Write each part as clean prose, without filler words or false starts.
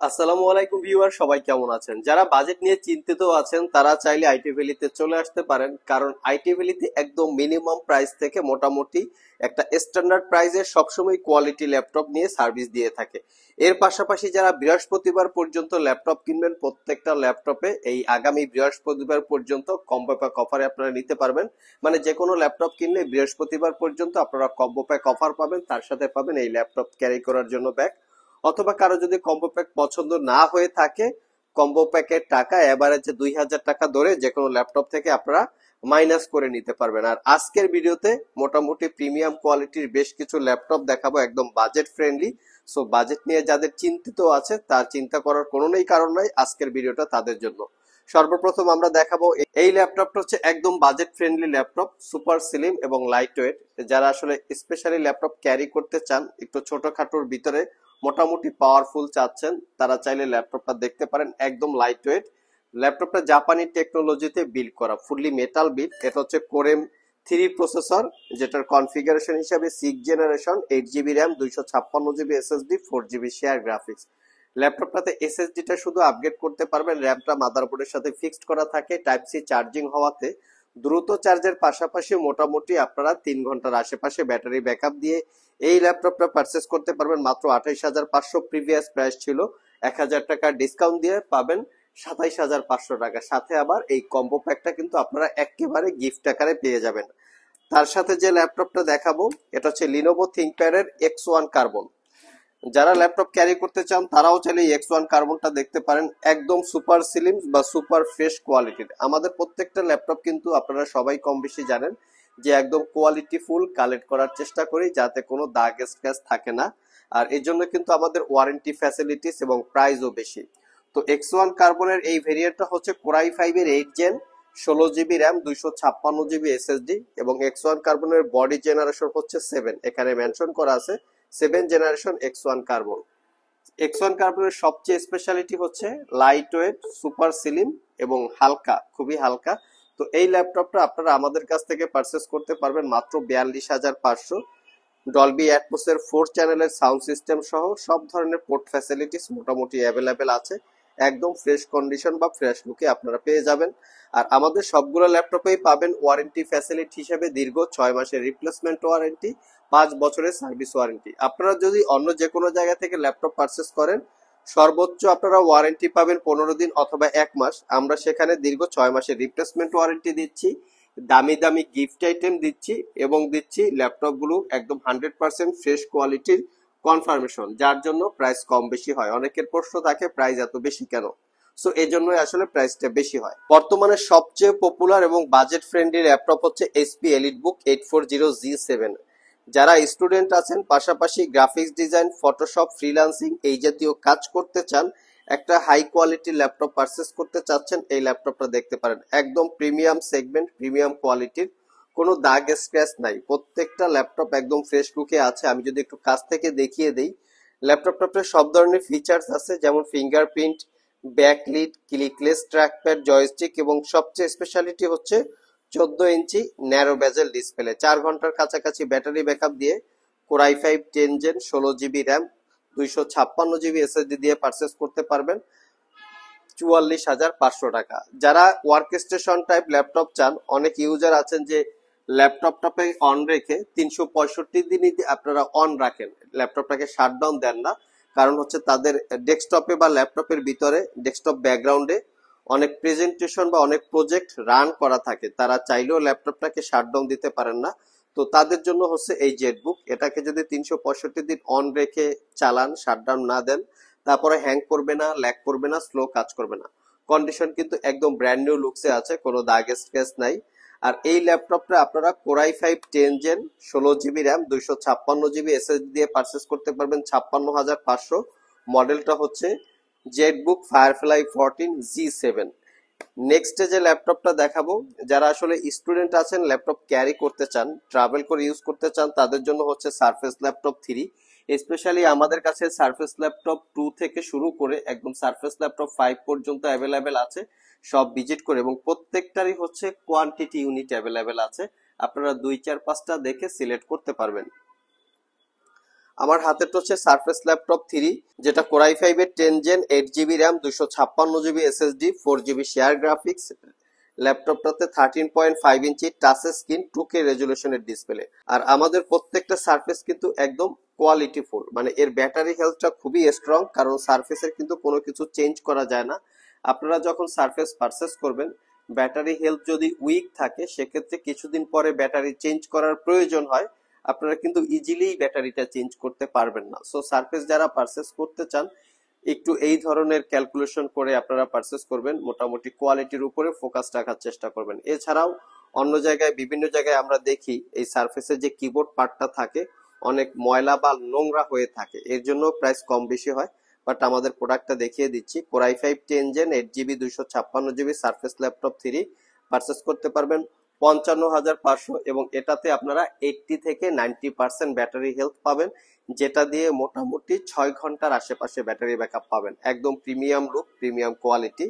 আসসালামু আলাইকুম ভিউয়ার, সবাই কেমন আছেন? যারা বাজেট নিয়ে চিন্তিত আছেন তারা চাইলে আইটি ভ্যালিতে চলে আসতে পারেন, কারণ আইটি ভ্যালিতে একদম মিনিমাম প্রাইস থেকে মোটামুটি একটা স্ট্যান্ডার্ড প্রাইসে সবসময় কোয়ালিটি ল্যাপটপ নিয়ে সার্ভিস দিয়ে থাকে। এর পাশাপাশি যারা বৃহস্পতিবার পর্যন্ত ল্যাপটপ কিনবেন, প্রত্যেকটা ল্যাপটপে এই আগামী বৃহস্পতিবার পর্যন্ত কম্বো প্যাক অফারে আপনারা নিতে পারবেন। মানে যে কোনো ল্যাপটপ কিনলে বৃহস্পতিবার পর্যন্ত আপনারা কম্বো প্যাক অফার পাবেন, তার সাথে পাবেন এই ল্যাপটপ ক্যারি করার জন্য ব্যাগ। অথবা কারো যদি কম্বো প্যাক পছন্দ না হয়ে থাকে, কম্বো প্যাকের টাকা এভারেজে 2000 টাকা ধরে যে কোনো ল্যাপটপ থেকে আপনারা মাইনাস করে নিতে পারবেন। আর আজকের ভিডিওতে মোটামুটি প্রিমিয়াম কোয়ালিটির বেশ কিছু ল্যাপটপ দেখাবো, একদম বাজেট ফ্রেন্ডলি। সো বাজেট নিয়ে যাদের চিন্তিত আছে তার চিন্তা করার কোনো কারণ নাই, আজকের ভিডিওটা তাদের জন্য। সর্বপ্রথম আমরা দেখাবো এই ল্যাপটপটা হচ্ছে একদম budget friendly laptop, super slim এবং লাইট ওয়েট। যারা আসলে স্পেশালি ল্যাপটপ ক্যারি করতে চান, একটু ছোটখাটোর ভিতরে মোটামুটি পাওয়ারফুল চাচ্ছেন, তারা চাইলে ল্যাপটপটা দেখতে পারেন। একদম লাইট ওয়েট ল্যাপটপটা, জাপানি টেকনোলজিতে বিল্ড করা, ফুললি মেটাল বিল্ড। এটা হচ্ছে কোরেম 3 প্রসেসর, যেটার কনফিগারেশন হিসাবে 6 generation, 8 GB RAM, 256 GB SSD, 4 GB share graphics. ল্যাপটপটাতে এসএসডিটা শুধু আপগ্রেড করতে পারবেন, র্যামটা মাদারবোর্ডের সাথে ফিক্সড করা থাকে। টাইপ সি চার্জিং হওয়াতে দ্রুত চার্জের পাশাপাশি মোটামুটি আপনারা 3 ঘন্টার আশেপাশে ব্যাটারি ব্যাকআপ দিয়ে এই ল্যাপটপটা পারচেস করতে পারবেন মাত্র 28,500। প্রিভিয়াস প্রাইস ছিল 1000 টাকা ডিসকাউন্ট দিয়ে পাবেন 27,500 টাকা। সাথে আবার এই কম্বো প্যাকটা কিন্তু আপনারা একেবারে গিফট আকারে পেয়ে যাবেন। তার সাথে যে ল্যাপটপটা দেখাবো এটা হচ্ছে লিনোভো থিংকপ্যাডের X1 কার্বন। যারা ল্যাপটপ ক্যারি করতে চান তারাও চাইলে X1 কার্বনটা দেখতে পারেন। একদম সুপার স্লিম বা সুপার ফ্রেশ কোয়ালিটির। আমাদের প্রত্যেকটা ল্যাপটপ কিন্তু আপনারা সবাই কম বেশি জানেন যে একদম কোয়ালিটি ফুল কালেক্ট করার চেষ্টা করি, যাতে কোনো দাগ স্ক্র্যাচ থাকে না। আর এই জন্য কিন্তু আমাদের ওয়ারেন্টি ফ্যাসিলিটিস এবং প্রাইসও বেশি। তো X1 কার্বনের এই ভেরিয়েন্টটা হচ্ছে কোরাই 5 এর 8 gen, 16 GB RAM, 256 GB SSD, এবং X1 কার্বনের বডি জেনারেশন হচ্ছে 7, এখানে মেনশন করা আছে 7 জেনারেশন X1 কার্বন। X1 কার্বনের সবচেয়ে স্পেশালিটি হচ্ছে লাইট ওয়েট, সুপার স্লিম এবং হালকা, খুবই হালকা। তো এই ল্যাপটপটা আপনারা আমাদের কাছ থেকে পারচেস করতে পারবেন মাত্র 42,500। ডলবি অ্যাটমসের 4 চ্যানেলের সাউন্ড সিস্টেম সহ সব ধরনের পোর্ট ফ্যাসিলিটিস মোটামুটি অ্যাভেলেবেল আছে। একদম ফ্রেশ কন্ডিশন বা ফ্রেশ লুকে আপনারা পেয়ে যাবেন। আর আমাদের সবগুলো ল্যাপটপেই পাবেন ওয়ারেন্টি ফ্যাসিলিটি হিসেবে দীর্ঘ 6 মাসের রিপ্লেসমেন্ট ওয়ারেন্টি, 5 বছরের সার্ভিস ওয়ারেন্টি। আপনারা যদি অন্য যে কোনো জায়গা থেকে ল্যাপটপ পারচেস করেন, সর্বোচ্চ আপনারা ওয়ারেন্টি পাবেন 15 দিন অথবা 1 মাস। আমরা সেখানে দীর্ঘ 6 মাসের রিপ্লেসমেন্ট ওয়ারেন্টি দিচ্ছি, দামি দামি গিফট আইটেম দিচ্ছি, এবং দিচ্ছি ল্যাপটপগুলো একদম 100% ফ্রেশ কোয়ালিটির কনফার্মেশন, যার জন্য প্রাইস কম বেশি হয়। অনেকের প্রশ্ন থাকে প্রাইস এত বেশি কেন। সো এই জন্যই আসলে প্রাইসটা বেশি হয়। বর্তমানে সবচেয়ে পপুলার এবং বাজেট ফ্রেন্ডলি ল্যাপটপ হচ্ছে এইচপি এলিটবুক 840G7। যারা স্টুডেন্ট আছেন, পাশাপাশি গ্রাফিক্স ডিজাইন, ফটোশপ, ফ্রিল্যান্সিং এই জাতীয় কাজ করতে চান, একটা হাই কোয়ালিটির ল্যাপটপ পারচেস করতে চাচ্ছেন, এই ল্যাপটপটা দেখতে পারেন। একদম প্রিমিয়াম সেগমেন্ট, প্রিমিয়াম কোয়ালিটির, কোনো দাগ স্ক্র্যাচ নাই। প্রত্যেকটা ল্যাপটপ একদম ফ্রেশ লুকে আছে। আমি যদি একটু কাছ থেকে দেখিয়ে দেই, ল্যাপটপটাতে সব ধরনের ফিচার্স আছে, যেমন fingerprint, backlit, clickless trackpad, joystick, এবং সবচেয়ে স্পেশালিটি হচ্ছে 14 ইঞ্চি ন্যারো বেজেল ডিসপ্লে। 4 ঘন্টার কাছাকাছি ব্যাটারি ব্যাকআপ দিয়ে core i 5 10 gen, 16 GB RAM, 256 GB SSD দিয়ে পারচেস করতে পারবেন 44,500 টাকা। যারা ওয়ার্ক স্টেশন টাইপ ল্যাপটপ চান, অনেক ইউজার আছেন যে ল্যাপটপটাকে অন রেখে 365 দিনই আপনারা অন রাখেন, ল্যাপটপটাকে শাটডাউন দেন না। কারণ হচ্ছে তাদের ডেস্কটপে বা ল্যাপটপের ভিতরে ডেস্কটপ ব্যাকগ্রাউন্ডে অনেক প্রেজেন্টেশন বা অনেক প্রজেক্ট রান করা থাকে, তারা চাইলেও ল্যাপটপটাকে শাটডাউন দিতে পারেন না। তো তাদের জন্য হচ্ছে এই জেটবুক। এটাকে যদি 365 দিন অন রেখে চালান, শাটডাউন না দেন, তারপরে হ্যাং করবে না, ল্যাগ করবে না, স্লো কাজ করবে না। কন্ডিশন কিন্তু একদম ব্র্যান্ড নিউ লুকসে আছে, কোনো দাগ স্ক্র্যাচ নাই। আর এই ল্যাপটপটা আপনারা core i 5 10 gen, 16 GB RAM, 256 GB SSD দিয়ে পারচেস করতে পারবেন 56,500। মডেলটা হচ্ছে জেটবুক ফায়ারফ্লাই 14G7। নেক্সট যে ল্যাপটপটা দেখাবো, যারা আসলে স্টুডেন্ট আছেন, ল্যাপটপ ক্যারি করতে চান, ট্রাভেল করে ইউজ করতে চান, তাদের জন্য হচ্ছে সারফেস ল্যাপটপ 3। স্পেশালি আমাদের কাছে সারফেস ল্যাপটপ 2 থেকে শুরু করে একদম সারফেস ল্যাপটপ 5 পর্যন্ত অ্যাভেলেবেল আছে। সব ভিজিট করে, এবং প্রত্যেকটারই হচ্ছে কোয়ান্টিটি ইউনিট অ্যাভেলেবেল আছে, আপনারা 2 4 5টা দেখে সিলেক্ট করতে পারবেন। আমার হাতেরটা হচ্ছে সারফেস ল্যাপটপ 3, যেটা কোরাই 5 এর 10 gen, 8 GB RAM, 256 GB SSD, 4 GB share graphics. ল্যাপটপটাতে 13.5 ইঞ্চি টাচ স্ক্রিন, 2K রেজুলেশনের ডিসপ্লে। আর আমাদের প্রত্যেকটা সারফেস কিন্তু একদম কোয়ালিটিফুল, মানে এর ব্যাটারি হেলথটা খুবই স্ট্রং, কারণ সারফেসের কিন্তু কোনো কিছু চেঞ্জ করা যায় না। আপনারা যখন সারফেস পারচেস করবেন, ব্যাটারি হেলথ যদি উইক থাকে সেক্ষেত্রে কিছুদিন পরে ব্যাটারি চেঞ্জ করার প্রয়োজন হয়, আপনারা কিন্তু ইজিলি ব্যাটারিটা চেঞ্জ করতে পারবেন না। সো সারফেস যারা পারচেস করতে চান, একটু এই ধরনের ক্যালকুলেশন করে আপনারা পারচেস করবেন, মোটামুটি কোয়ালিটির উপরে ফোকাস রাখার চেষ্টা করবেন। এছাড়াও অন্য জায়গায়, বিভিন্ন জায়গায় আমরা দেখি এই সারফেসের যে কিবোর্ড পার্টটা থাকে অনেক ময়লা বা নোংরা হয়ে থাকে, এর জন্য প্রাইস কম বেশি হয়। বাট আমাদের প্রোডাক্টটা দেখিয়ে দিচ্ছি, core i 5 10 gen, 8 GB, 256 GB Surface Laptop 3 purchase করতে পারবেন 55,500, এবং এটাতে আপনারা 80 থেকে 90% ব্যাটারি হেলথ পাবেন, যেটা দিয়ে মোটামুটি 6 ঘন্টার আশেপাশে ব্যাটারি ব্যাকআপ পাবেন। একদম প্রিমিয়াম লুক, প্রিমিয়াম কোয়ালিটি।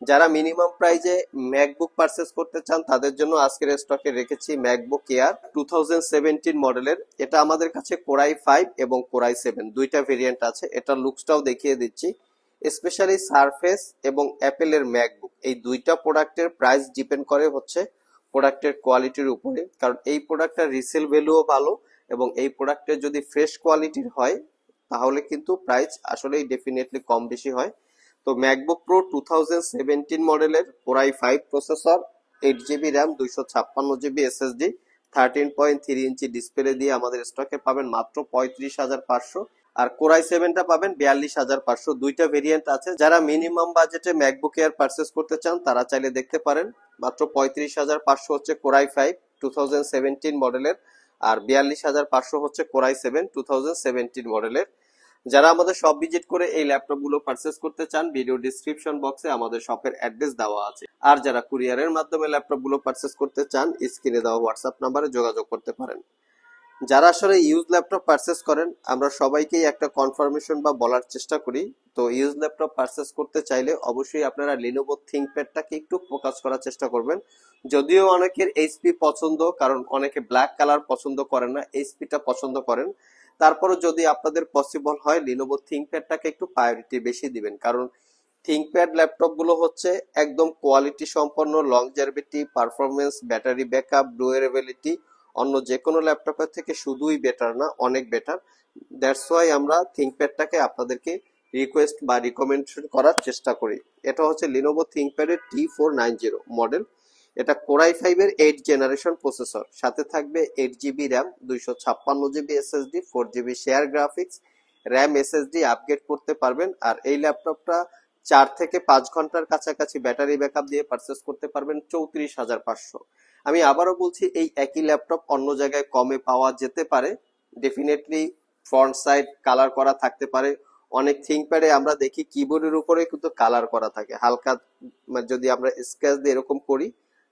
যারা মিনিমাম প্রাইজে ম্যাকবুক পারচেস করতে চান তাদের জন্য আজকের স্টকে রেখেছি ম্যাকবুক এয়ার 2017 মডেলের। এটা আমাদের কাছে কোরাই 5 এবং কোরাই 7 দুইটা ভেরিয়েন্ট আছে। এটা লুকসটাও দেখিয়ে দিচ্ছি। স্পেশালি সারফেস এবং অ্যাপেলের ম্যাকবুক, এই দুইটা প্রোডাক্টের প্রাইস ডিপেন্ড করে হচ্ছে প্রোডাক্টের কোয়ালিটির উপরে, কারণ এই প্রোডাক্টটার রিসেল ভ্যালুও ভালো, এবং এই প্রোডাক্টের যদি ফ্রেশ কোয়ালিটির হয় তাহলে কিন্তু প্রাইস আসলেই ডেফিনেটলি কম বেশি হয়। তো ম্যাকবুক প্রো 2017 মডেলের core i 5 processor, 8 GB RAM, 256 GB SSD, 13.3 inch display দিয়ে আমাদের স্টকে পাবেন মাত্র 35,500। আর কোরাই 7টা পাবেন 42,500। দুইটা ভেরিয়েন্ট আছে। যারা মিনিমাম বাজেটে ম্যাকবুক এয়ার পারচেস করতে চান তারা চাইলে দেখতে পারেন। মাত্র 35,500 হচ্ছে কোরাই 5 2017 মডেলের, আর 42,500 হচ্ছে কোরাই 7 2017 মডেলের। যারা আমাদের শপ ভিজিট করে এই ল্যাপটপ গুলো পারচেস করতে চান, ভিডিও ডিসক্রিপশন বক্সে আমাদের শপের অ্যাড্রেস দেওয়া আছে। আর যারা কুরিয়ারের মাধ্যমে ল্যাপটপ গুলো পারচেস করতে চান, স্ক্রিনে দেওয়া হোয়াটসঅ্যাপ নাম্বারে যোগাযোগ করতে পারেন। যারা আসলে ইউজ ল্যাপটপ পারচেস করেন, আমরা সবাইকেই একটা কনফার্মেশন বা বলার চেষ্টা করি। তো ইউজ ল্যাপটপ পারচেস করতে চাইলে অবশ্যই আপনারা লিনোভো থিংকপ্যাডটাকে একটু ফোকাস করার চেষ্টা করবেন। যদিও অনেকের এইচপি পছন্দ, কারণ অনেকে ব্ল্যাক কালার পছন্দ করেন না, এইচপিটা পছন্দ করেন। তারপরে যদি আপনাদের পসিবল হয় লিনোভো থিংকপ্যাডটাকে একটু প্রায়োরিটি বেশি দিবেন, কারণ থিংকপ্যাড ল্যাপটপ গুলো হচ্ছে একদম কোয়ালিটি সম্পন্ন, longevity, performance, battery backup, durability অন্য যে কোনো ল্যাপটপের থেকে শুধুই বেটার না, অনেক বেটার। দ্যাটস ওয়াই আমরা থিংকপ্যাডটাকে আপনাদেরকে রিকোয়েস্ট বা রিকমেন্ডেশন করার চেষ্টা করি। এটা হচ্ছে লিনোভো থিংকপ্যাডের T490 মডেল। এটা কোরাই 5 এর 8 জেনারেশন প্রসেসর, সাথে থাকবে 8 GB RAM, 256 GB SSD, 4 GB share graphics, RAM SSD upgrade করতে পারবেন। আর এই ল্যাপটপটা 4 থেকে 5 ঘন্টার কাছাকাছি ব্যাটারি ব্যাকআপ দিয়ে পারচেস করতে পারবেন 34,500। আমি আবারও বলছি, এই একই ল্যাপটপ অন্য জায়গায় কমে পাওয়া যেতে পারে। ডেফিনেটলি ফ্রন্ট সাইড কালার করা থাকতে পারে। অনেক থিংকপ্যাডে আমরা দেখি কিবোর্ডের উপরে কিন্তু কালার করা থাকে, হালকা যদি আমরা স্কেচ দিয়ে এরকম করি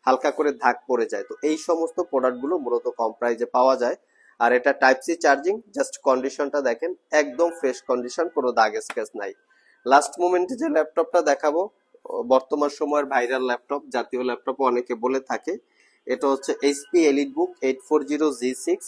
হালকা করে দাগ পড়ে যায়। তো এই সমস্ত প্রোডাক্ট গুলো মূলত কম প্রাইসে পাওয়া যায়। আর এটা টাইপ সি চার্জিং, জাস্ট কন্ডিশনটা দেখেন, একদম ফ্রেশ কন্ডিশন, কোনো দাগ স্কেচ নাই। লাস্ট মোমেন্টে যে ল্যাপটপটা দেখাবো, বর্তমান সময়ের ভাইরাল ল্যাপটপ, জাতীয় ল্যাপটপ অনেকে বলে থাকে, এটা হচ্ছে HP EliteBook 840G6,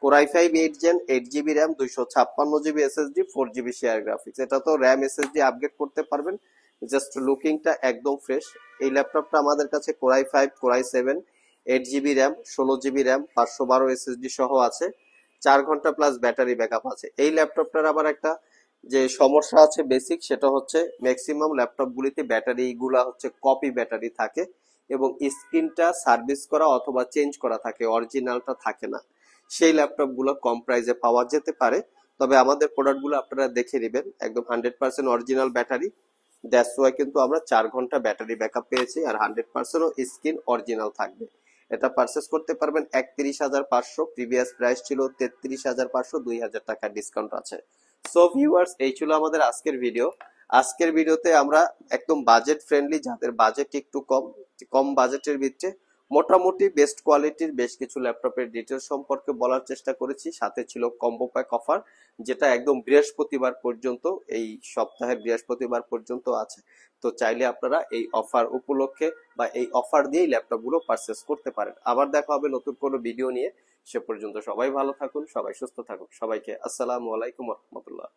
core i 5 8 gen, 8 GB RAM, 256 GB SSD, 4 GB share graphics. এটা তো র্যাম এসএসডি আপগ্রেড করতে পারবেন। জাস্ট লুকিংটা একদম ফ্রেশ। এই ল্যাপটপটা আমাদের কাছে core i 5, core i 7, 8 GB RAM, 16 GB RAM, 512 SSD সহ আছে। 4 ঘন্টা প্লাস ব্যাটারি ব্যাকআপ আছে। এই ল্যাপটপটার আবার একটা যে সমস্যা আছে বেসিক, সেটা হচ্ছে ম্যাক্সিমাম ল্যাপটপ গুলিতে ব্যাটারি গুলা হচ্ছে কপি ব্যাটারি থাকে, এবং স্ক্রিনটা সার্ভিস করা অথবা চেঞ্জ করা থাকে, অরিজিনালটা থাকে না। সেই ল্যাপটপ গুলো কম প্রাইসে পাওয়া যেতে পারে। তবে আমাদের প্রোডাক্ট গুলো আপনারা দেখে নেবেন, একদম 100% অরিজিনাল ব্যাটারি। দ্যাটস ওয়াই কিন্তু আমরা 4 ঘন্টা ব্যাটারি ব্যাকআপ পেয়েছি, আর 100% স্ক্রিন অরিজিনাল থাকবে। এটা পারচেস করতে পারবেন 31,500, প্রিভিয়াস প্রাইস ছিল 33,500, 2,000 টাকা ডিসকাউন্ট আছে। সো ভিউয়ার্স, এই ছিল আমাদের আজকের ভিডিও। আজকের ভিডিওতে আমরা একদম বাজেট ফ্রেন্ডলি, যাদের বাজেট একটু কম, কম বাজেটের ভিতরে মোটামুটি বেস্ট কোয়ালিটির বেশ কিছু ল্যাপটপের ডিটেলস সম্পর্কে বলার চেষ্টা করেছি। সাথে ছিল কম্বো প্যাক অফার, যেটা একদম বৃহস্পতিবার পর্যন্ত, এই সপ্তাহের বৃহস্পতিবার পর্যন্ত আছে। তো চাইলে আপনারা এই অফার উপলক্ষে বা এই অফার দিয়েই ল্যাপটপ গুলো পারচেস করতে পারেন। আবার দেখা হবে নতুন কোনো ভিডিও নিয়ে। সে পর্যন্ত সবাই ভালো থাকুন, সবাই সুস্থ থাকুন। সবাইকে আসসালামু আলাইকুম রহমতুল্লাহ।